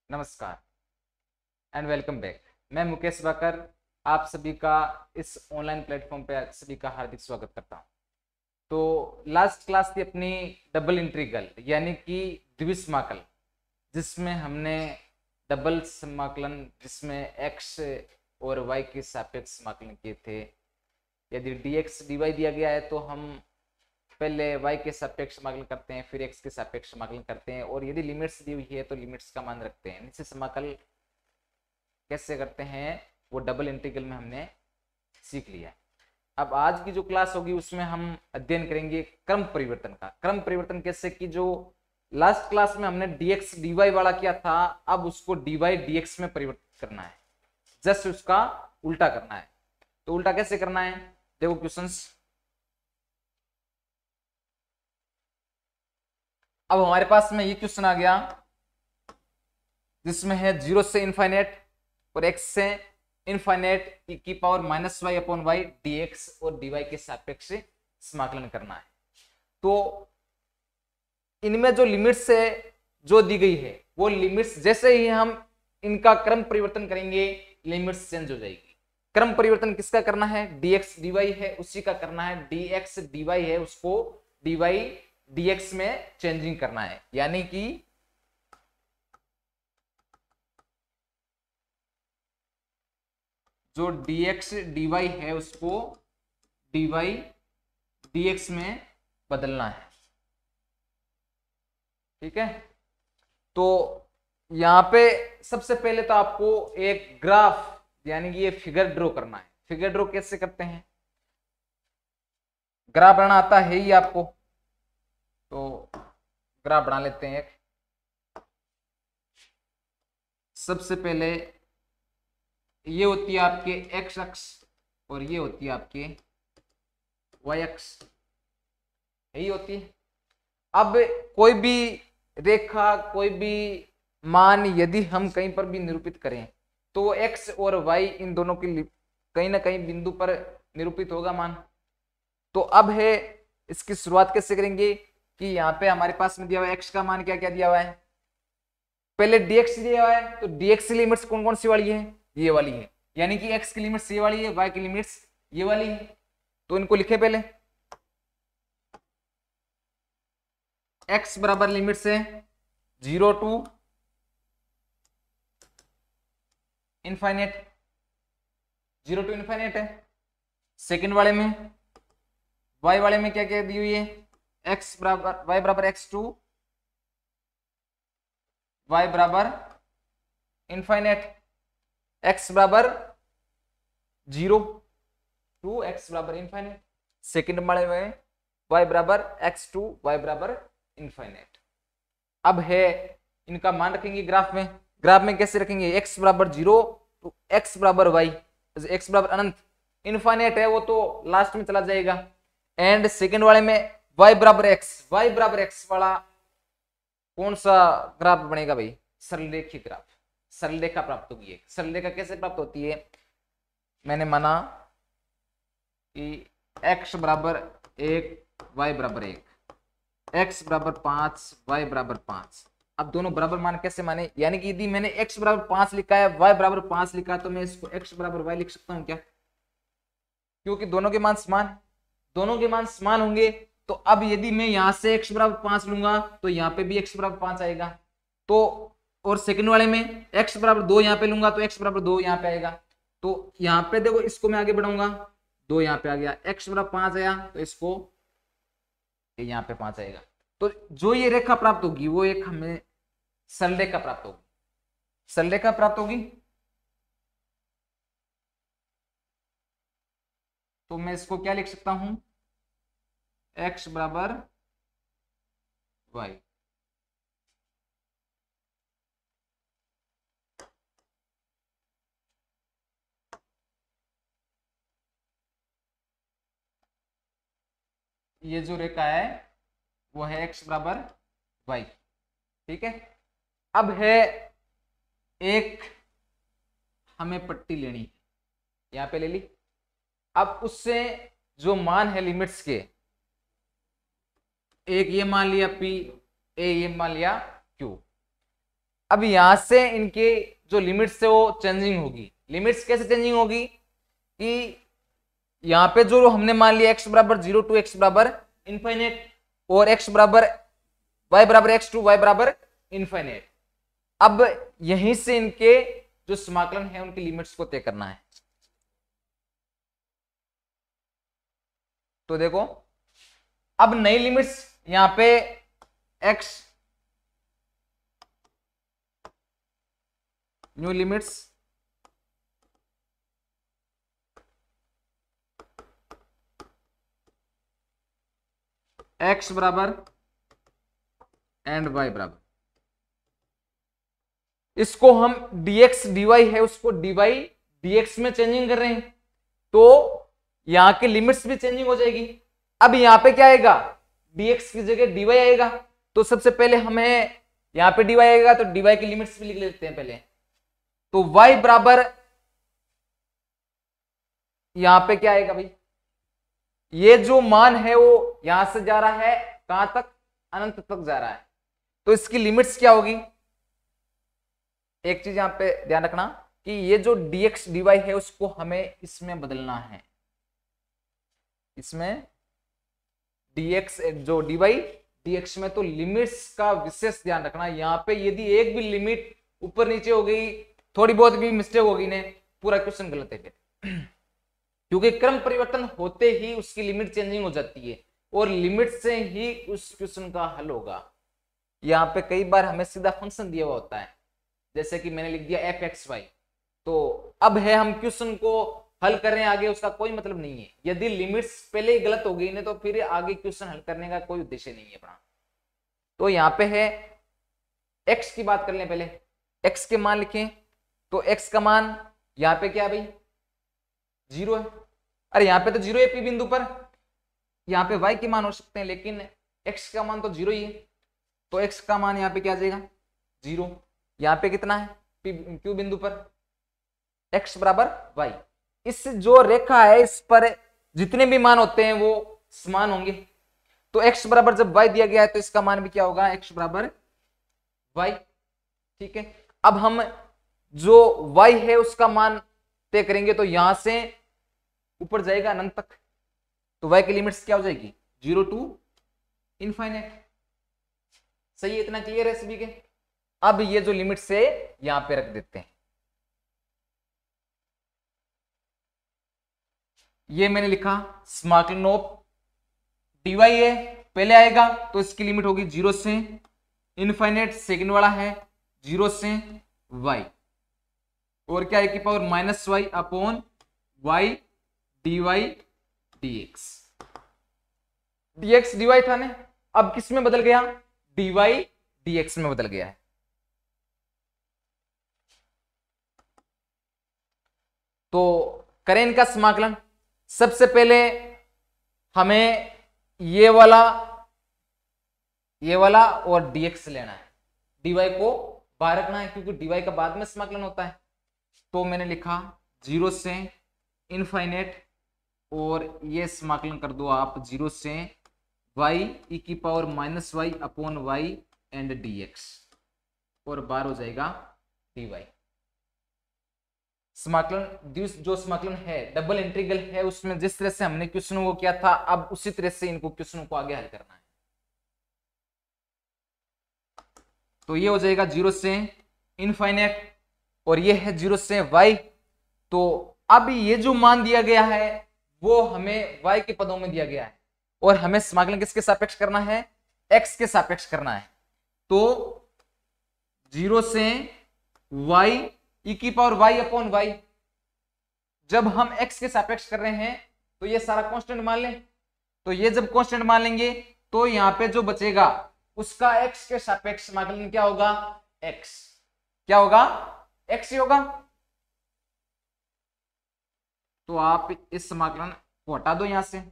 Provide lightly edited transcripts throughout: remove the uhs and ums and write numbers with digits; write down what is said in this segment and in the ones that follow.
नमस्कार and welcome back. मैं मुकेश बाकर आप सभी का इस ऑनलाइन प्लेटफॉर्म पे सभी का हार्दिक स्वागत करता हूं। तो लास्ट क्लास थी अपनी डबल इंटीग्रल यानी कि द्विघात समाकल, जिसमें हमने डबल समाकलन जिसमें x और y के सापेक्ष समाकलन किए थे। यदि dx dy दिया गया है तो हम पहले y के सापेक्ष समाकलन करते हैं, फिर x के सापेक्ष समाकलन करते हैं, और यदि लिमिट्स दी हुई है तो लिमिट्स का मान रखते हैं। निश्चित समाकल कैसे करते हैं वो डबल इंटीग्रल में हमने सीख लिया है। अब आज की जो क्लास होगी उसमें हम अध्ययन करेंगे क्रम परिवर्तन का। क्रम परिवर्तन कैसे कि जो लास्ट क्लास में हमने dx dy वाला किया था, अब उसको dy dx में परिवर्तित करना है, जस्ट उसका उल्टा करना है। तो उल्टा कैसे करना है, देखो क्वेश्चंस। अब हमारे पास में ये क्वेश्चन आ गया जिसमें है 0 से इनफाइनेट और x से इनफाइनेट की power -y upon y dx और dy के सापेक्ष समाकलन करना है। तो इनमें जो लिमिट्स है जो दी गई है वो लिमिट्स जैसे ही हम इनका क्रम परिवर्तन करेंगे लिमिट्स चेंज हो जाएगी। क्रम परिवर्तन किसका करना है, dx dy है उसी का करना है। dx dy है उसको dy dx में चेंजिंग करना है, यानी कि जो dx dy है उसको dy dx में बदलना है। ठीक है, तो यहां पे सबसे पहले तो आपको एक ग्राफ यानी कि ये फिगर ड्रॉ करना है। फिगर ड्रॉ कैसे करते हैं, ग्राफ बनाना आता है ही आपको, तो ग्राफ बना लेते हैं। सबसे पहले ये होती है आपके x अक्ष और ये होती है आपके y अक्ष, यही होती है। अब कोई भी रेखा कोई भी मान यदि हम कहीं पर भी निरूपित करें तो x और y इन दोनों की कहीं ना कहीं बिंदु पर निरूपित होगा मान। तो अब है इसकी शुरुआत कैसे करेंगे कि यहाँ पे हमारे पास में दिया हुआ है x का मान क्या क्या दिया हुआ है, पहले dx दिया हुआ है। तो dx की लिमिट्स कौन कौन सी वाली है, ये वाली है, यानी कि x की लिमिट्स ये वाली है, y की लिमिट्स ये वाली है। तो इनको लिखे पहले, x बराबर लिमिट्स है 0 टू इनफाइनेट, 0 टू इनफाइनेट है। सेकंड वाले में y वाले में क्या क्या दी हुई है, x बराबर y बराबर x टू y बराबर इनफाइनेट, x बराबर 0 टू x बराबर इनफाइनेट। सेकंड वाले में y बराबर x टू y बराबर इनफाइनेट। अब है इनका मान रखेंगे ग्राफ में। ग्राफ में कैसे रखेंगे, x बराबर 0 टू x बराबर y, x बराबर अनंत, इनफाइनेट है वो तो लास्ट में चला जाएगा। एंड सेकंड वाले में y बराबर x वाला कौन सा ग्राफ बनेगा भाई, सरलरेखीय ग्राफ, सरल रेखा प्राप्त होगी। सरल रेखा कैसे प्राप्त होती है, मैंने माना कि x बराबर 1 y बराबर 1, x बराबर 5 y बराबर 5। अब दोनों बराबर मान कैसे माने, यानी कि यदि मैंने x बराबर 5 लिखा है y बराबर 5 लिखा है तो मैं इसको x बराबर y लिख सकता हूं क्या, क्योंकि दोनों के मान समान होंगे। तो अब यदि मैं यहां से x बराबर 5 लूंगा तो यहाँ पे भी x बराबर 5 आएगा। तो और सेकंड वाले में x बराबर 2 यहाँ पे लूंगा तो x बराबर 2 यहाँ पे आएगा। तो यहाँ पे देखो इसको मैं आगे बढ़ाऊंगा, 2 यहाँ पे आ गया, x बराबर 5 आया तो इसको यहाँ पे 5 आएगा। तो जो ये रेखा प्राप्त होगी वो एक हमें सरल रेखा प्राप्त होगी, सरल रेखा प्राप्त होगी। तो मैं इसको क्या लिख सकता हूं, x बराबर y, ये जो रेखा है वो है x बराबर y। ठीक है, अब है एक हमें पट्टी लेनी है, यहां पे ले ली। अब उससे जो मान है लिमिट्स के, एक ये मान लिया p, ये मान लिया q। अब यहां से इनके जो लिमिट्स है वो चेंजिंग होगी। लिमिट्स कैसे चेंजिंग होगी कि यहां पे जो हमने मान लिया x बराबर 0 टू x बराबर इनफाइनेट और x बराबर y बराबर x टू y बराबर इनफाइनेट। अब यहीं से इनके जो समाकलन है उनकी लिमिट्स को तय करना है। तो देखो अब नई लिमिट्स यहां पे x न्यू लिमिट्स x बराबर एंड y बराबर, इसको हम dx dy है उसको dy dx में चेंजिंग कर रहे हैं, तो यहां के लिमिट्स भी चेंजिंग हो जाएगी। अब यहां पे क्या आएगा, dx की जगह dy आएगा। तो सबसे पहले हमें यहां पे dy आएगा तो dy की लिमिट्स भी लिख लेते हैं पहले। तो y बराबर यहां पे क्या आएगा भाई, ये जो मान है वो यहां से जा रहा है कहां तक, अनंत तक जा रहा है। तो इसकी लिमिट्स क्या होगी, एक चीज यहां पे ध्यान रखना कि ये जो dx dy है उसको हमें इसमें बदलना है। इसमें dx जो dy dx में, तो लिमिट्स का विशेष ध्यान रखना। यहां पे यदि एक भी लिमिट ऊपर नीचे हो गई, थोड़ी बहुत भी मिस्टेक होगी ने, पूरा क्वेश्चन गलत है फिर। क्योंकि क्रम परिवर्तन होते ही उसकी लिमिट चेंजिंग हो जाती है और लिमिट से ही उस क्वेश्चन का हल होगा। यहाँ पे कई बार हमें सीधा फंक्शन दिया हुआ होता है, जैसे कि मैंने लिख दिया fxy, तो अब है हम क्वेश्चन को हल कर रहे हैं, आगे उसका कोई मतलब नहीं है। यदि लिमिट्स पहले ही गलत हो गई ना तो फिर आगे क्वेश्चन हल करने का कोई उद्देश्य नहीं है अपना। तो यहाँ पे है x की बात कर लें पहले, x के मान लिखें। तो x का मान यहाँ पे क्या है भाई, 0 है। अरे यहाँ पे तो 0 है p बिंदु पर, यहाँ पे y के मान हो सकते हैं लेकिन x का मान तो 0 ही है। तो x का मान यहाँ पे क्या आ जाएगा 0। यहाँ पे कितना है q बिंदु पर, x बराबर y। इस जो रेखा है इस पर जितने भी मान होते हैं वो समान होंगे। तो x बराबर जब y दिया गया है तो इसका मान भी क्या होगा, x बराबर y। ठीक है, अब हम जो y है उसका मान तय करेंगे। तो यहां से ऊपर जाएगा अनंत तक, तो y की लिमिट्स क्या हो जाएगी 0 टू इनफाइनाइट। सही है, इतना क्लियर है सभी के। अब ये जो लिमिट्स है यहां पे रख देते हैं। ये मैंने लिखा समाकलन ऑफ dy है, पहले आएगा तो इसकी लिमिट होगी 0 से इनफाइनाइट, सेकंड वाला है 0 से y, और क्या है कि power -y upon y dy dx। dx dy था ना, अब किस में बदल गया, dy dx में बदल गया है। तो करें इनका समाकलन। सबसे पहले हमें ये वाला और dx लेना है, dy को बाहर रखना है क्योंकि dy का बाद में समाकलन होता है। तो मैंने लिखा 0 से इनफाइनाइट, और ये समाकलन कर दो आप 0 से y e की power -y upon y and dx, और बाहर हो जाएगा dy। समाकलन जो समाकलन है डबल इंटीग्रल है, उसमें जिस तरह से हमने क्वेश्चनों को किया था अब उसी तरह से इनको क्वेश्चनों को आगे हल करना है। तो ये हो जाएगा 0 से इनफाइनाइट और ये है 0 से y। तो अब ये जो मान दिया गया है वो हमें y के पदों में दिया गया है और हमें समाकलन किसके सापेक्ष करना है, x के सापेक्ष करना है। तो 0 से y e की पावर y अपॉन y, जब हम x के सापेक्ष कर रहे हैं तो ये सारा कांस्टेंट मान लें। तो ये जब कांस्टेंट मान लेंगे तो यहाँ पे जो बचेगा उसका x के सापेक्ष समाकलन क्या होगा, x क्या होगा, x ही होगा। तो आप इस समाकलन को हटा दो यहां से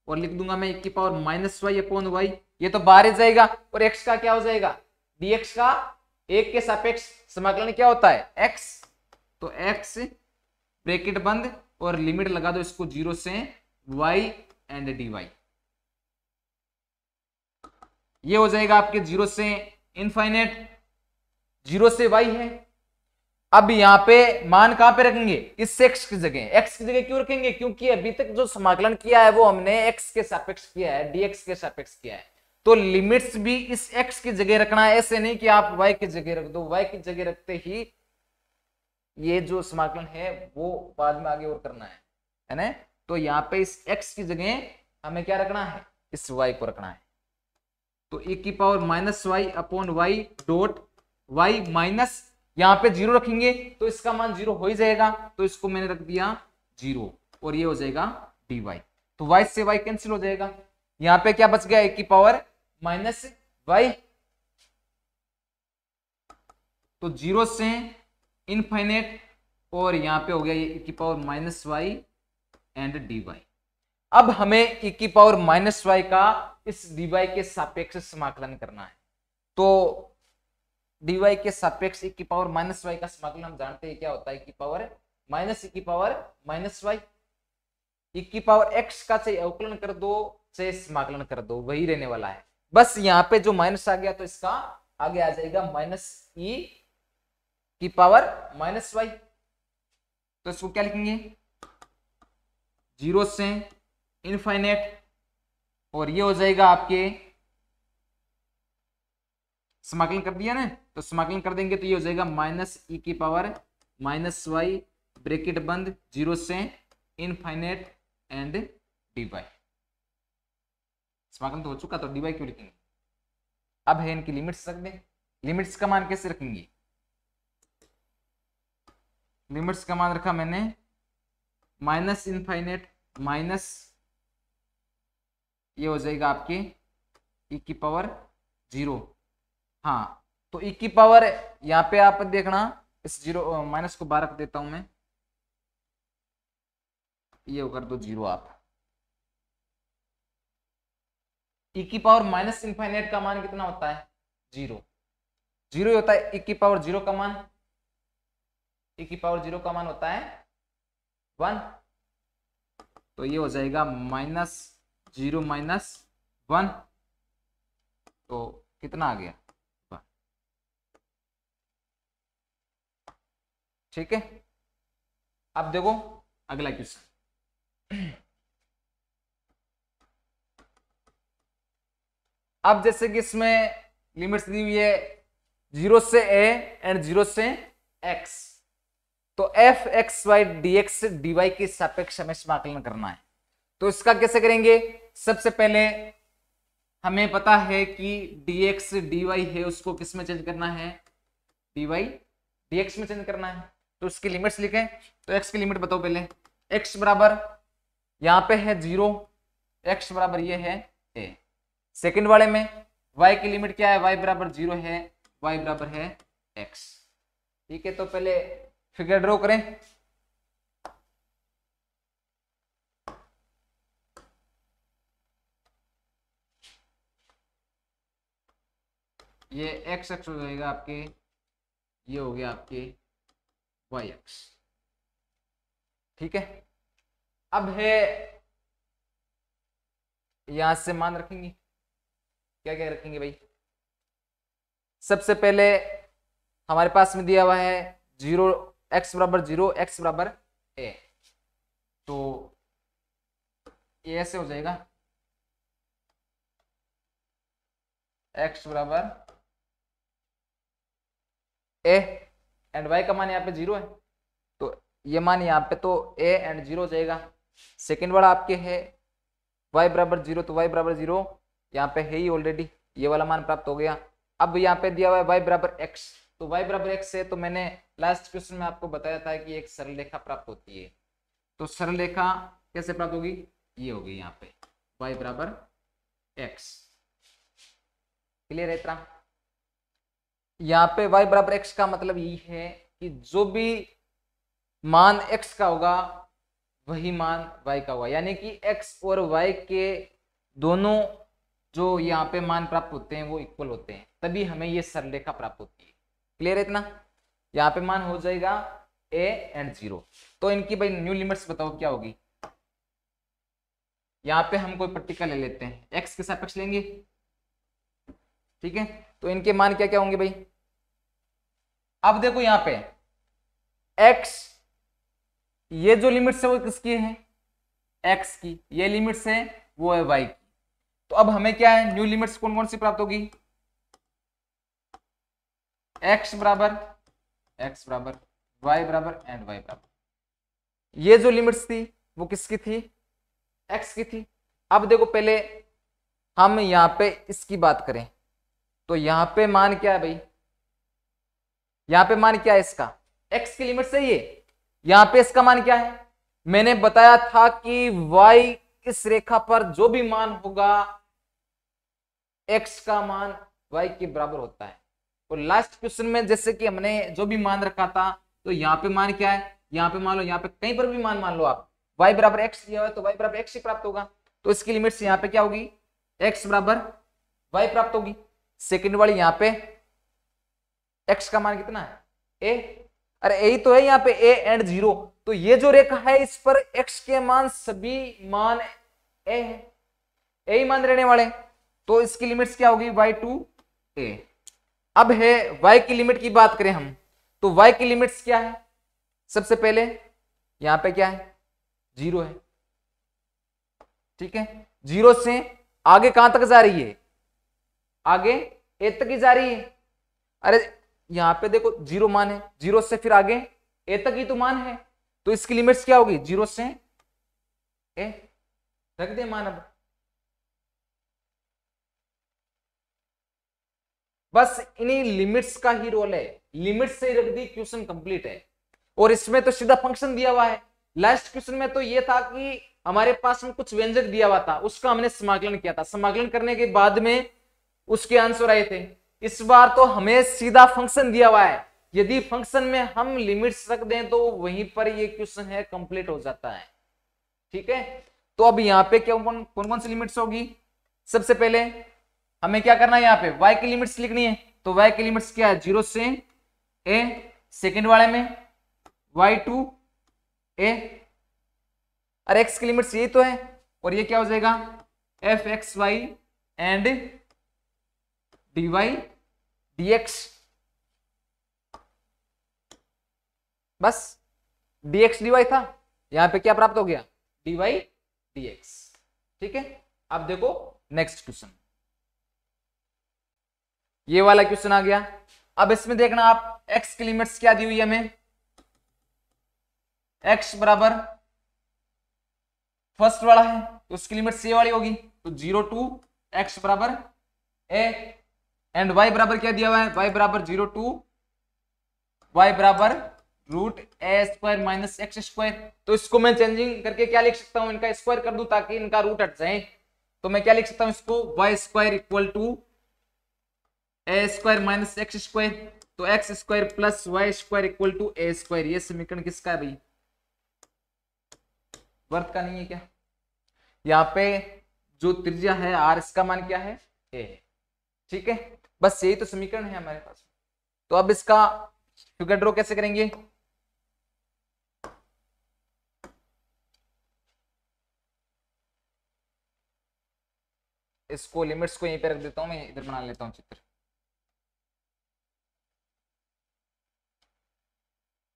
और लिख दूंगा मैं e की पावर -y अपॉन y, ये तो बाहर ही जाएगा और x का क्या हो जाएगा, dx का 1 के सापेक्ष समाकलन क्या होता है, x। तो x ब्रैकेट बंद और लिमिट लगा दो इसको 0 से y एंड dy। ये हो जाएगा आपके 0 से इनफाइनाइट, 0 से y है। अब यहाँ पे मान कहां पे रखेंगे, इस x की जगह। x की जगह क्यों रखेंगे, क्योंकि अभी तक जो समाकलन किया है वो हमने x के सापेक्ष किया है, dx के सापेक्ष किया है, तो लिमिट्स भी इस x की जगह रखना है। ऐसे नहीं कि आप y की जगह रख दो, y की जगह रखते ही ये जो समाकलन है वो बाद में आगे और करना है ना। तो यहाँ पे इस x की जगह हमें क्या रखना है, इस y को रखना है। तो e की power minus y upon y dot y minus, यहाँ पे 0 रखेंगे तो इसका मान 0 हो ही जाएगा, तो इसको मैंने रख दिया 0 और ये हो जाएगा dy। तो y से y कैंसिल हो जाएगा, यहाँ पे क्या बच गया, e की पावर माइनस वाई, तो 0 से इनफाइनेट, और यहाँ पे हो गया ये e की power minus y and dy। अब हमें e की पावर माइनस वाई का इस dy के सापेक्ष समाकलन करना है। तो dy के सापेक्ष e की पावर माइनस वाई का समाकलन हम जानते हैं क्या होता है, e की पावर माइनस e की पावर माइनस वाई। e की पावर x का चाहे अवकलन कर दो चाहे समाकलन कर दो वही रहने वाला है, बस यहाँ पे जो माइनस आ गया तो इसका आगे आ जाएगा माइनस e की पावर माइनस वाई। तो इसको क्या लिखेंगे, 0 से इनफाइनेट, और ये हो जाएगा आपके, समाकलन कर दिया ना, तो समाकलन कर देंगे तो ये हो जाएगा माइनस ई की पावर माइनस वाई ब्रैकेट बंद 0 से इनफाइनेट एंड dy। समाकलन तो हो चुका, तो dy क्यों लिखेंगे। अब है इनकी लिमिट्स रख दें। लिमिट्स का मान कैसे रखेंगे, लिमिट्स का मान रखा मैंने माइनस इनफाइनेट माइनस, ये हो जाएगा आपके e की पावर 0। हाँ, तो e की पावर यहाँ पे आप देखना, इस 0 माइनस को बाहर रख देता हूं मैं, ये कर दो 0 आप। e की पावर माइनस इनफाइनेट का मान कितना होता है, 0 ही होता है। e की पावर 0 का मान, e की पावर 0 का मान होता है 1, तो ये हो जाएगा माइनस 0 माइनस 1, तो कितना आ गया, ठीक है। अब देखो अगला क्वेश्चन। अब जैसे कि इसमें लिमिट्स दी हुई है 0 से a एंड 0 से x, तो f x y dx dy के सापेक्ष हमें समाकलन करना है। तो इसका कैसे करेंगे, सबसे पहले हमें पता है कि dx dy है उसको किस में चेंज करना है, dy dx में चेंज करना है। तो उसकी लिमिट्स लिखें, तो x की लिमिट बताओ पहले। x बराबर यहाँ पे है 0, x बराबर ये है a। सेकंड वाले में y की लिमिट क्या है, y बराबर 0 है, y बराबर है x। ठीक है, तो पहले फिगर ड्रॉ करें। ये x अक्ष हो जाएगा आपके, ये हो गया आपके y अक्ष। ठीक है, अब है यहां से मान रखेंगे, क्या क्या रखेंगे भाई। सबसे पहले हमारे पास में दिया हुआ है 0, x बराबर 0, x बराबर a, तो ये ऐसे हो जाएगा x बराबर a एंड y का मान यहाँ पे 0 है, तो ये मान यहाँ पे तो a एंड 0 हो जाएगा। सेकेंड वाला आपके है y बराबर 0, तो y बराबर 0 यहाँ पे है ही ऑलरेडी, ये वाला मान प्राप्त हो गया। अब यहाँ पे दिया हुआ है y बराबर x, तो y बराबर x है, तो मैंने लास्ट क्वेश्चन में आपको बताया था कि एक सरल रेखा प्राप्त होती है। तो सरल रेखा कैसे प्राप्त होगी, ये होगी यहाँ पे y बराबर x। क्लियर है इतना। यहाँ पे y बराबर x का मतलब ये है कि जो भी मान x का होगा वही मान y का होगा, यानी कि x और y के दोनों जो यहाँ पे मान प्राप्त होते हैं वो इक्वल होते हैं, तभी हमें ये सरल रेखा प्राप्त होती है। क्लियर है इतना। यहाँ पे मान हो जाएगा a एंड 0। तो इनकी भाई न्यू लिमिट्स बताओ क्या होगी। यहाँ पे हम कोई पट्टिका ले लेते हैं, x के सापेक्ष लेंगे, ठीक है। तो इनके मान क्या क्या होंगे भाई, अब देखो यहां पे x, ये जो लिमिट्स है वो किसकी है, x की, ये लिमिट्स है वो है y की। तो अब हमें क्या है, न्यू लिमिट्स कौन कौन सी प्राप्त होगी, x बराबर y बराबर एंड y बराबर, ये जो लिमिट्स थी वो किसकी थी, x की थी। अब देखो पहले हम यहां पे इसकी बात करें तो यहां पे मान क्या है भाई, यहां पे मान क्या है इसका, x की लिमिट से ये, यहां पे इसका मान क्या है, मैंने बताया था कि y इस रेखा पर जो भी मान होगा x का मान y के बराबर होता है। और लास्ट क्वेश्चन में जैसे कि हमने जो भी मान रखा था, तो यहाँ पे मान क्या है, यहाँ पे मान लो, यहाँ पे कहीं पर भी मान लो आप, y बराबर x दिया हुआ है तो y बराबर x ही प्राप्त होगा। तो इसकी लिमिट से यहाँ पे क्या होगी, x बराबर y प्राप्त होगी। सेकंड वाली यहाँ पे x का मान कितना है, a, अरे a ही तो है यहाँ पे, a एंड 0, तो ये जो रेखा है इस पर x के मान सभी मान a है, a ही मान रहने वाले, तो इसकी लिमिट्स क्या होगी, y टू a। अब है y की लिमिट की बात करें हम, तो y की लिमिट्स क्या है, सबसे पहले यहां पे क्या है, 0 है, ठीक है, 0 से आगे कहां तक जा रही है, आगे a तक ही जा रही है। अरे यहां पे देखो 0 मान है, 0 से फिर आगे a तक ही तो मान है, तो इसकी लिमिट्स क्या होगी, 0 से a, रख दे मान। अब बस इन्हीं लिमिट्स का ही रोल है, लिमिट से रख दी, क्वेश्चन कंप्लीट है। और इसमें तो सीधा फंक्शन दिया हुआ है, लास्ट क्वेश्चन में तो ये था कि हमारे पास में कुछ व्यंजक दिया हुआ था, उसका हमने समाकलन किया था, समाकलन करने के बाद में उसके आंसर आए थे। इस बार तो हमें सीधा फंक्शन दिया हुआ है, यदि फंक्शन में हम लिमिट्स रख दें तो वहीं पर ये क्वेश्चन है कंप्लीट हो जाता है, ठीक है। तो अब यहाँ पे क्या कौन कौन सी लिमिट्स होगी, सबसे पहले हमें क्या करना है, यहाँ पे y की लिमिट्स लिखनी है, तो y की लिमिट्स क्या है, 0 से a, सेकंड वाले में y टू a, अरे x की लिमिट्स यही तो है, और ये क्या हो जाएगा, f x y and dy dx, बस dx dy था, यहां पे क्या प्राप्त हो गया, dy dx, ठीक है। अब देखो नेक्स्ट क्वेश्चन, ये वाला क्वेश्चन आ गया। अब इसमें देखना आप x की लिमिट्स क्या दी हुई है हमें, x बराबर फर्स्ट वाला है तो उसकी लिमिट्स ये वाली होगी, तो 0 टू x बराबर a, एंड y बराबर क्या दिया हुआ है, y बराबर 0 टू y बराबर रूट ए स्क्वायर माइनस एक्स स्क्वायर। तो इसको मैं चेंजिंग करके क्या लिख सकता हूं, इनका स्क्वायर कर दूं ताकि इनका रूट हट जाए, तो मैं क्या लिख सकता हूं इसको, y square equal to A square minus x square, तो X square plus Y square equal to A square. ये समीकरण किसका है भाई, वर्त का नहीं है क्या, यहाँ पे जो त्रिज्या है आर, इसका मान क्या है, ए है, ठीक है। बस यही तो समीकरण है हमारे पास। तो अब इसका फिगर ड्रॉ कैसे करेंगे, इसको लिमिट्स को यहीं पे रख देता हूं, मैं इधर बना लेता हूं चित्र।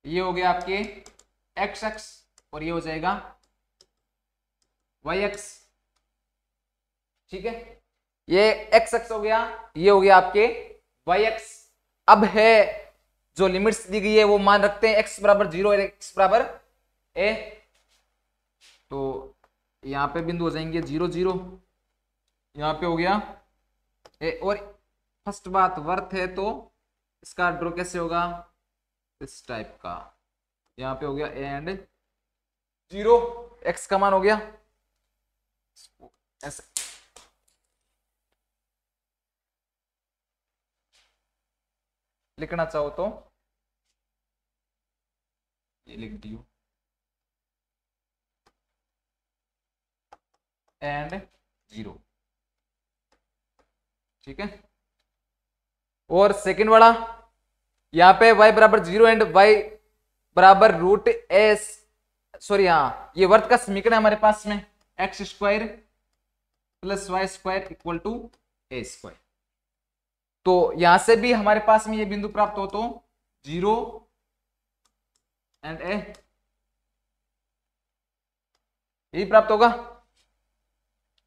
ये हो गया आपके एक्स एक्स और ये हो जाएगा वाई एक्स, ठीक है। ये एक्स एक्स हो गया, ये हो गया आपके वाई एक्स। अब है जो लिमिट्स दी गई है वो मान रखते हैं, एक्स बराबर 0 और एक्स बराबर ए, तो यहाँ पे बिंदु हो जाएंगे 0 0, यहाँ पे हो गया ए, और फर्स्ट बात वर्थ है तो इसका ड्रॉ कैसे होगा, इस टाइप का, यहाँ पे हो गया ए एंड 0, एक्स का मान हो गया ऐसे, लिखना चाहो तो ये लिख दियो एंड 0, ठीक है। और सेकंड वाला यहाँ पे y बराबर 0 एंड y बराबर रूट एस, सॉरी हाँ ये वर्त का समीकरण है हमारे पास में, x square plus Y square equal to A square. तो यहां से भी हमारे पास में ये बिंदु प्राप्त हो, तो 0 एंड ए, यही प्राप्त होगा।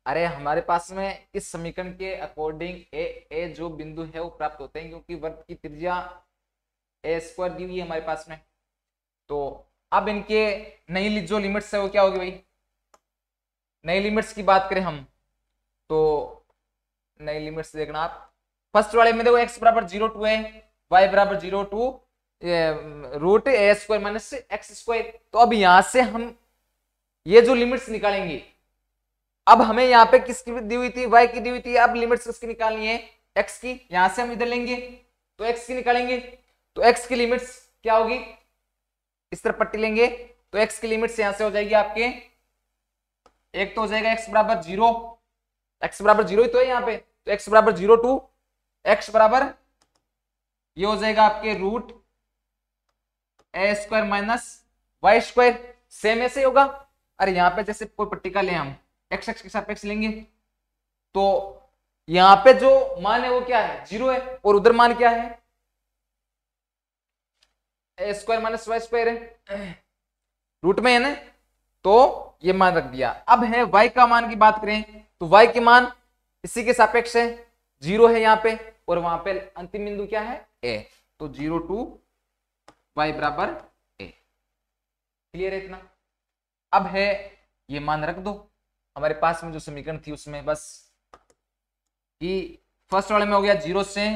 अरे हमारे पास में इस समीकरण के अकॉर्डिंग ए जो बिंदु है वो प्राप्त होते हैं, क्योंकि वृत्त की त्रिज्या ए स्क्वायर दी हुई है हमारे पास में। तो अब इनके नई जो लिमिट्स है वो क्या होगी भाई, नई लिमिट्स की बात करें हम तो नई लिमिट्स देखना आप। फर्स्ट वाले में देखो x बराबर 0 टू है, y बराबर 0 to root A square minus x square. तो अब यहां से हम ये जो लिमिट्स निकालेंगे, अब हमें यहाँ पे किसकी दी हुई थी, y की दी हुई थी, अब लिमिट्स किसकी निकालनी है, x की। यहां से हम इधर लेंगे तो x की निकालेंगे, तो x की लिमिट्स क्या होगी, इस तरफ पट्टी लेंगे तो x की लिमिट्स यहां से हो जाएगी आपके, एक तो हो जाएगा x बराबर 0, x बराबर 0 ही तो है यहाँ पे, तो x बराबर 0 टू x बराबर ये हो जाएगा आपके रूट ए square minus Y square, same ऐसे होगा। अरे यहाँ पे जैसे कोई पट्टी का ले हम x के सापेक्ष लेंगे तो यहाँ पे जो मान है वो क्या है, 0 है, और उधर मान क्या है, ए स्क्वायर माइनस वाई स्क्वायर है, रूट में है ना, तो ये मान रख दिया। अब है y का मान की बात करें तो y के मान इसी के सापेक्ष है, 0 है यहाँ पे, और वहां पे अंतिम बिंदु क्या है a, तो 0 टू y बराबर a। क्लियर है इतना। अब है ये मान रख दो हमारे पास में जो समीकरण थी उसमें, बस कि फर्स्ट वाले में हो गया 0 से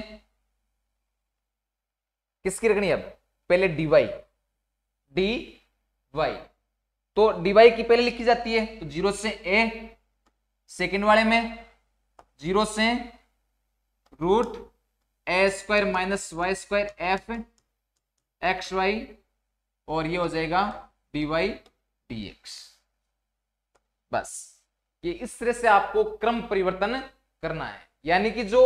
किसकी रखनी है, अब पहले dy, तो dy की पहले लिखी जाती है तो 0 से a, सेकंड वाले में 0 से रूट ए square minus Y square f x y, और ये हो जाएगा dy dx। बस ये इस तरह से आपको क्रम परिवर्तन करना है, यानी कि जो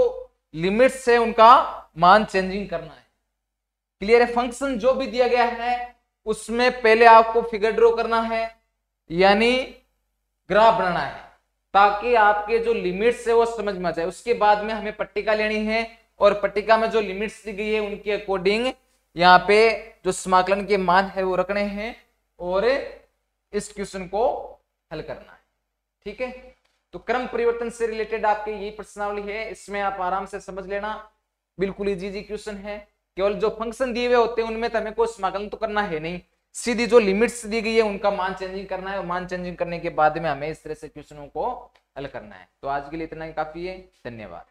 लिमिट्स है उनका मान चेंजिंग करना है। क्लियर है। फंक्शन जो भी दिया गया है उसमें पहले आपको फिगर ड्रॉ करना है, यानी ग्राफ बनाना है, ताकि आपके जो लिमिट्स है वो समझ में आ जाए। उसके बाद में हमें पट्टिका लेनी है, और पट्टिका में जो लिमिट्स दी गई है उनके अकॉर्डिंग यहाँ पे जो समाकलन के मान है वो रखने हैं, और इस क्वेश्चन को हल करना है। ठीक है, तो क्रम परिवर्तन से रिलेटेड आपकी यही प्रश्नावली है, इसमें आप आराम से समझ लेना, बिल्कुल इजी क्वेश्चन है। केवल जो फंक्शन दिए हुए होते हैं उनमें तो हमें कोई समाकलन तो करना है नहीं, सीधी जो लिमिट्स दी गई है उनका मान चेंजिंग करना है, और मान चेंजिंग करने के बाद में हमें इस तरह से क्वेश्चनों को हल करना है। तो आज के लिए इतना ही काफी है, धन्यवाद।